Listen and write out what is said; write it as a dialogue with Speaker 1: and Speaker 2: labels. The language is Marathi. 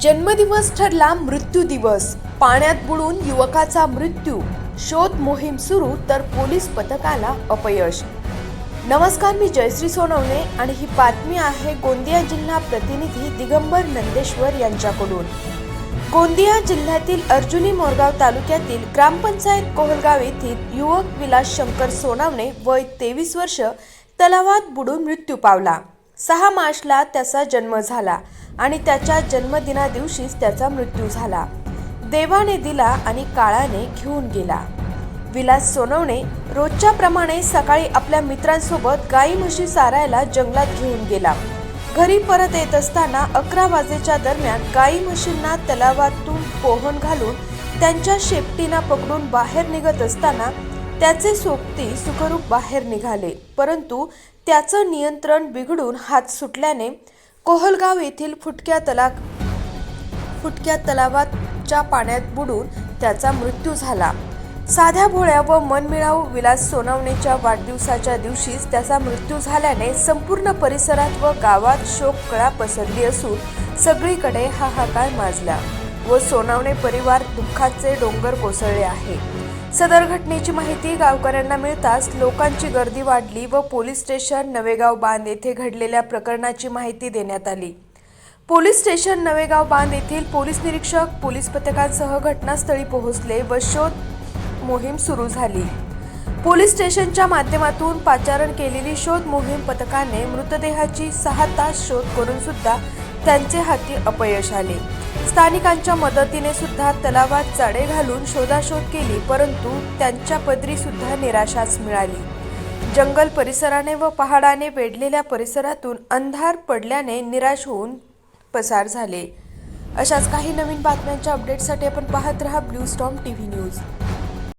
Speaker 1: जन्मदिवस ठरला मृत्यू दिवस। पाण्यात बुडून युवकाचा मृत्यू। शोध मोहीम सुरू तर पोलीस पथकाला अपयश। नमस्कार, मी जयश्री सोनवणे आणि ही बातमी आहे गोंदिया जिल्हा प्रतिनिधी दिगंबर नंदेश्वर यांच्याकडून। गोंदिया जिल्ह्यातील अर्जुनी मोरगाव तालुक्यातील ग्रामपंचायत कोहलगाव येथील युवक विलास शंकर सोनावणे वय 23 वर्ष तलावात बुडून मृत्यू पावला। 6 मार्चला त्याचा जन्म झाला आणि त्याच्या जन्मदिना दिवशीच त्याचा मृत्यू झाला। देवाने दिला आणि काळाने घेऊन गेला। विलास सोनवणे रोजच्या प्रमाणे सकाळी आपल्या मित्रांसोबत गाई म्हशी चारायला जंगलात घेऊन गेला। घरी परत येत असताना 11 वाजेच्या दरम्यान गाई म्हशींना तलावातून पोहण घालून त्यांच्या शेपटीला पकडून बाहेर निघत असताना त्याचे सोबती सुखरूप बाहेर निघाले, परंतु त्याचं नियंत्रण बिघडून हात सुटल्याने कोहलगाव येथील फुटक्या तलावाच्या पाण्यात बुडून त्याचा मृत्यू झाला। साध्या भोळ्या व मनमिळावू विलास सोनवणेच्या वाढदिवसाच्या दिवशीच त्याचा मृत्यू झाल्याने संपूर्ण परिसरात व गावात शोककळा पसरली असून सगळीकडे हाहाकार माजला व सोनवणे परिवार दुःखाचे डोंगर कोसळले आहे। सदर घटनेची माहिती गावकऱ्यांना मिळताच लोकांची गर्दी वाढली व पोलीस स्टेशन नवेगाव बांध येथे घडलेल्या प्रकरणाची माहिती देण्यात आली। पोलीस स्टेशन नवेगाव बांध येथील पोलीस निरीक्षक पोलीस पथकांसह घटनास्थळी पोहोचले व शोध मोहीम सुरू झाली। पोलीस स्टेशनच्या माध्यमातून पाचारण केलेली शोध मोहीम पथकाने मृतदेहाची 6 तास शोध करून सुद्धा त्यांचे हाती अपयश आले। स्थानिकांच्या मदतीने सुद्धा तलावात जाळे घालून शोधाशोध केली, परंतु त्यांच्या पदरी सुद्धा निराशाच मिळाली। जंगल परिसराने व पहाडाने वेढलेल्या परिसरातून अंधार पडल्याने निराश होऊन पसार झाले। अशाच काही नवीन बातम्यांच्या अपडेटसाठी आपण पाहत रहा ब्लू स्टॉर्म टीव्ही न्यूज।